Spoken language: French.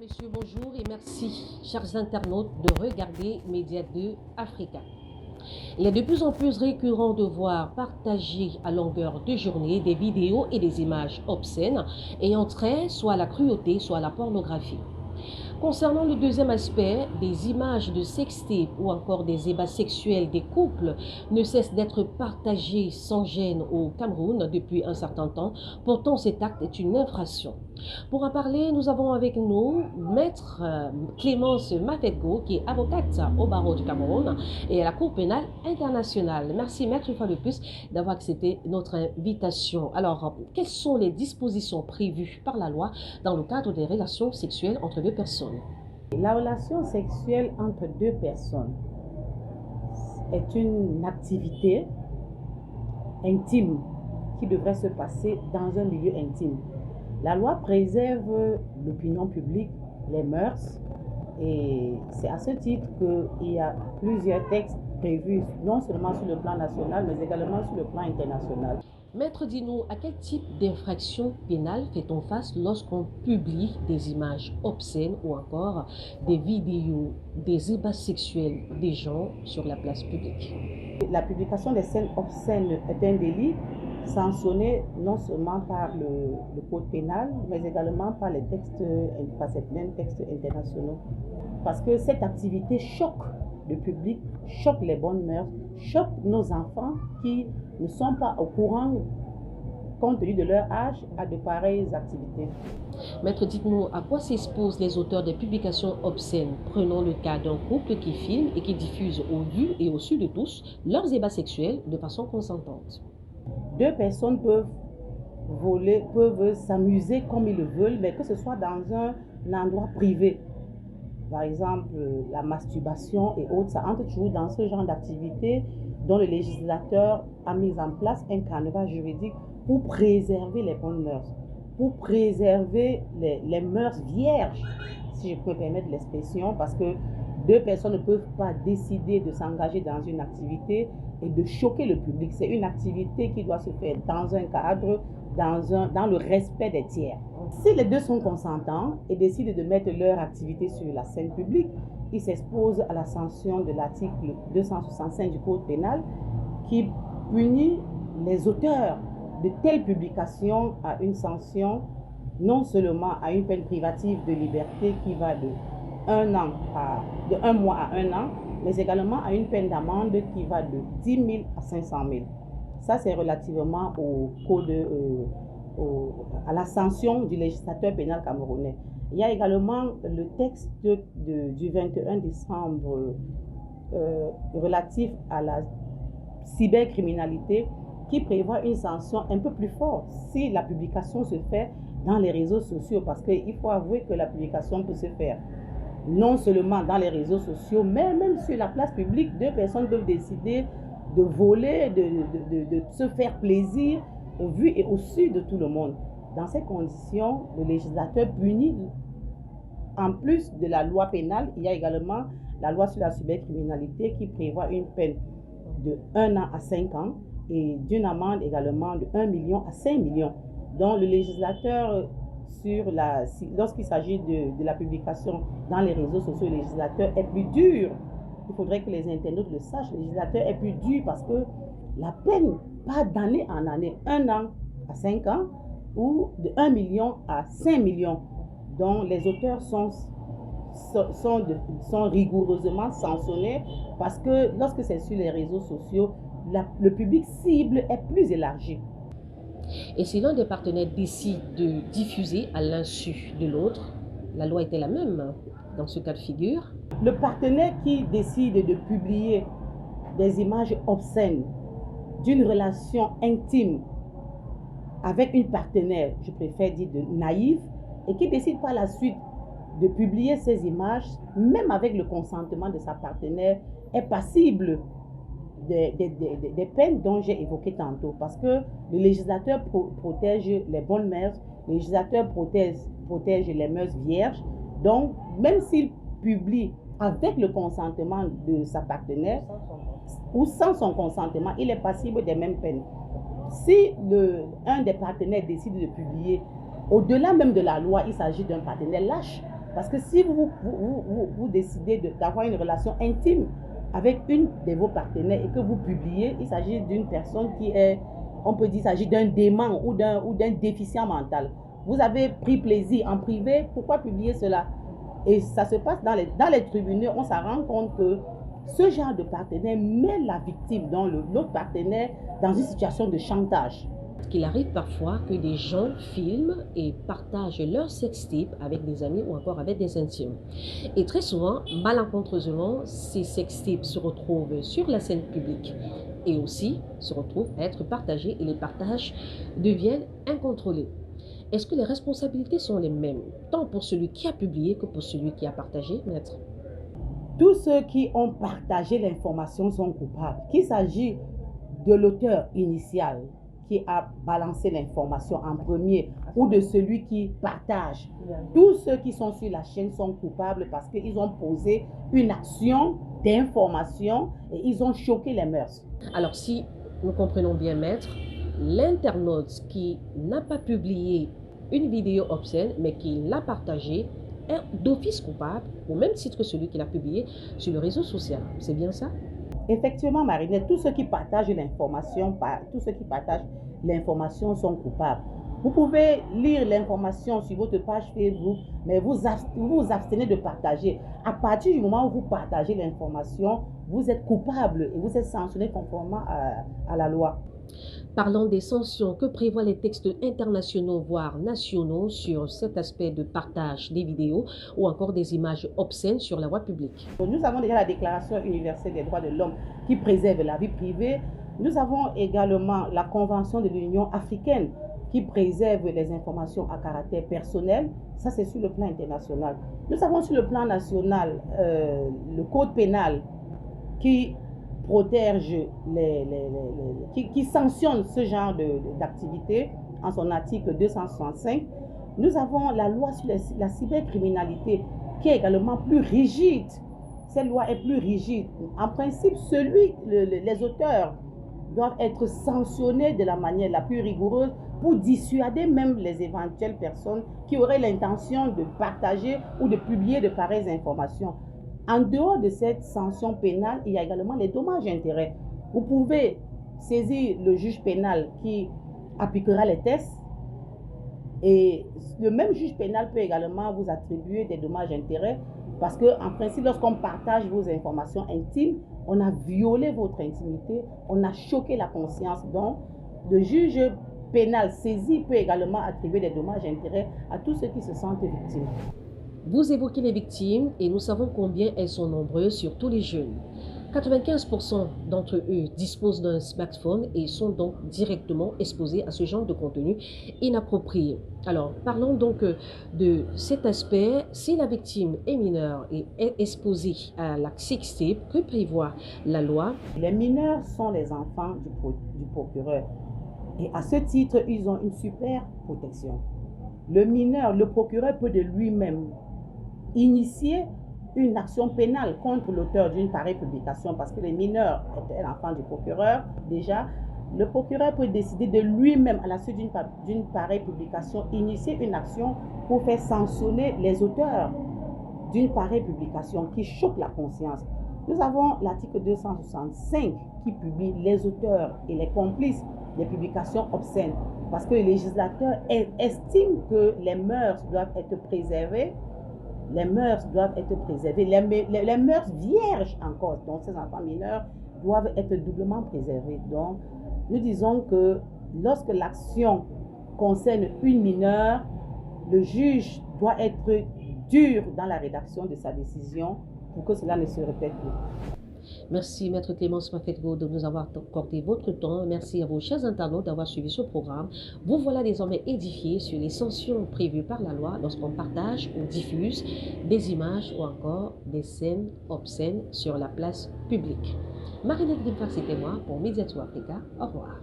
Messieurs, bonjour et merci, chers internautes, de regarder Média 2 Africa. Il est de plus en plus récurrent de voir partager à longueur de journée des vidéos et des images obscènes ayant trait soit à la cruauté, soit à la pornographie. Concernant le deuxième aspect, des images de sextape ou encore des ébats sexuels des couples ne cessent d'être partagées sans gêne au Cameroun depuis un certain temps. Pourtant, cet acte est une infraction. Pour en parler, nous avons avec nous Maître Clémence Mafetgo, qui est avocate au barreau du Cameroun et à la Cour pénale internationale. Merci, Maître, une fois de plus, d'avoir accepté notre invitation. Alors, quelles sont les dispositions prévues par la loi dans le cadre des relations sexuelles entre deux personnes? La relation sexuelle entre deux personnes est une activité intime qui devrait se passer dans un milieu intime. La loi préserve l'opinion publique, les mœurs, et c'est à ce titre qu'il y a plusieurs textes prévus, non seulement sur le plan national, mais également sur le plan international. Maître, dis-nous, à quel type d'infraction pénale fait-on face lorsqu'on publie des images obscènes ou encore des vidéos, des ébats sexuels des gens sur la place publique? La publication des scènes obscènes est un délit sanctionné non seulement par le code pénal, mais également par les textes, certains textes internationaux. Parce que cette activité choque le public, choque les bonnes mœurs, choque nos enfants qui ne sont pas au courant, compte tenu de leur âge, à de pareilles activités. Maître, dites-nous, à quoi s'exposent les auteurs des publications obscènes? Prenons le cas d'un couple qui filme et qui diffuse au vu et au su de tous leurs ébats sexuels de façon consentante. Deux personnes peuvent s'amuser comme ils le veulent, mais que ce soit dans un endroit privé. Par exemple, la masturbation et autres, ça entre toujours dans ce genre d'activité dont le législateur a mis en place un canevas juridique pour préserver les bonnes mœurs, pour préserver les mœurs vierges, si je peux me permettre l'expression, parce que deux personnes ne peuvent pas décider de s'engager dans une activité et de choquer le public. C'est une activité qui doit se faire dans un cadre, dans le respect des tiers. Si les deux sont consentants et décident de mettre leur activité sur la scène publique, ils s'exposent à la sanction de l'article 265 du Code pénal qui punit les auteurs de telles publications à une sanction, non seulement à une peine privative de liberté qui va de un mois à un an, mais également à une peine d'amende qui va de 10 000 à 500 000. Ça, c'est relativement au code, à la sanction du législateur pénal camerounais. Il y a également le texte du 21 décembre relatif à la cybercriminalité qui prévoit une sanction un peu plus forte si la publication se fait dans les réseaux sociaux, parce qu'il faut avouer que la publication peut se faire non seulement dans les réseaux sociaux, mais même sur la place publique. Deux personnes peuvent décider de voler, de se faire plaisir au vu et au su de tout le monde. Dans ces conditions, le législateur punit, en plus de la loi pénale, il y a également la loi sur la cybercriminalité qui prévoit une peine de 1 an à 5 ans et d'une amende également de 1 million à 5 millions. Donc le législateur, lorsqu'il s'agit de la publication dans les réseaux sociaux, le législateur est plus dur. Il faudrait que les internautes le sachent, le législateur est plus dur parce que la peine, pas d'année en année, 1 an à 5 ans ou de 1 million à 5 millions. Donc les auteurs sont rigoureusement sanctionnés parce que lorsque c'est sur les réseaux sociaux, le public cible est plus élargi. Et si l'un des partenaires décide de diffuser à l'insu de l'autre, la loi était la même dans ce cas de figure? Le partenaire qui décide de publier des images obscènes d'une relation intime avec une partenaire, je préfère dire naïve, et qui décide par la suite de publier ces images, même avec le consentement de sa partenaire, est passible des peines dont j'ai évoqué tantôt, parce que le législateur protège les bonnes mœurs, le législateur protège les mœurs vierges. Donc, même s'il publie avec le consentement de sa partenaire ou sans son consentement, il est passible des mêmes peines. Si un des partenaires décide de publier, au-delà même de la loi, il s'agit d'un partenaire lâche, Parce que si vous décidez d'avoir une relation intime avec une de vos partenaires et que vous publiez, il s'agit d'une personne qui est, on peut dire, il s'agit d'un dément ou d'un déficient mental. Vous avez pris plaisir en privé, pourquoi publier cela? Et ça se passe dans les tribunaux, on s'en rend compte que ce genre de partenaire met la victime, donc l'autre partenaire, dans une situation de chantage. Qu'il arrive parfois que des gens filment et partagent leur sextape avec des amis ou encore avec des intimes. Et très souvent, malencontreusement, ces sextapes se retrouvent sur la scène publique et aussi se retrouvent à être partagés et les partages deviennent incontrôlés. Est-ce que les responsabilités sont les mêmes, tant pour celui qui a publié que pour celui qui a partagé, maître? Tous ceux qui ont partagé l'information sont coupables. Qu'il s'agit de l'auteur initial qui a balancé l'information en premier ou de celui qui partage. Tous ceux qui sont sur la chaîne sont coupables parce qu'ils ont posé une action d'information et ils ont choqué les mœurs. Alors si nous comprenons bien, maître, l'internaute qui n'a pas publié une vidéo obscène mais qui l'a partagée est d'office coupable au même titre que celui qui l'a publié sur le réseau social. C'est bien ça? Effectivement, Marinette, tous ceux qui partagent l'information sont coupables. Vous pouvez lire l'information sur votre page Facebook, mais vous abstenez de partager. À partir du moment où vous partagez l'information, vous êtes coupable et vous êtes sanctionné conformément à la loi. Parlant des sanctions, que prévoient les textes internationaux, voire nationaux, sur cet aspect de partage des vidéos ou encore des images obscènes sur la voie publique? Nous avons déjà la Déclaration universelle des droits de l'homme qui préserve la vie privée. Nous avons également la Convention de l'Union africaine qui préserve les informations à caractère personnel. Ça, c'est sur le plan international. Nous avons sur le plan national le Code pénal qui protège, qui sanctionne ce genre d'activité en son article 265. Nous avons la loi sur la cybercriminalité qui est également plus rigide. Cette loi est plus rigide. En principe, les auteurs doivent être sanctionnés de la manière la plus rigoureuse pour dissuader même les éventuelles personnes qui auraient l'intention de partager ou de publier de pareilles informations. En dehors de cette sanction pénale, il y a également les dommages et intérêts. Vous pouvez saisir le juge pénal qui appliquera les tests et le même juge pénal peut également vous attribuer des dommages et intérêts parce qu'en principe, lorsqu'on partage vos informations intimes, on a violé votre intimité, on a choqué la conscience. Donc, le juge pénal saisi peut également attribuer des dommages et intérêts à tous ceux qui se sentent victimes. Vous évoquez les victimes et nous savons combien elles sont nombreuses, surtout les jeunes. 95% d'entre eux disposent d'un smartphone et sont donc directement exposés à ce genre de contenu inapproprié. Alors, parlons donc de cet aspect. Si la victime est mineure et est exposée à la sextape, que prévoit la loi? Les mineurs sont les enfants du procureur et à ce titre, ils ont une super protection. Le mineur, le procureur peut de lui-même initier une action pénale contre l'auteur d'une pareille publication parce que les mineurs étaient l'enfant du procureur déjà. Le procureur peut décider de lui-même, à la suite d'une pareille publication, initier une action pour faire sanctionner les auteurs d'une pareille publication qui choque la conscience. Nous avons l'article 265 qui publie les auteurs et les complices des publications obscènes parce que le législateur estime que les mœurs doivent être préservées. Les mœurs doivent être préservées. Les mœurs vierges encore, donc ces enfants mineurs, doivent être doublement préservés. Donc, nous disons que lorsque l'action concerne une mineure, le juge doit être dur dans la rédaction de sa décision pour que cela ne se répète plus. Merci, Maître Clémence Mafetgo, de nous avoir accordé votre temps. Merci à vos chers internautes d'avoir suivi ce programme. Vous voilà désormais édifiés sur les sanctions prévues par la loi lorsqu'on partage ou diffuse des images ou encore des scènes obscènes sur la place publique. Marinette Guimpa, c'était moi pour Mediator Africa. Au revoir.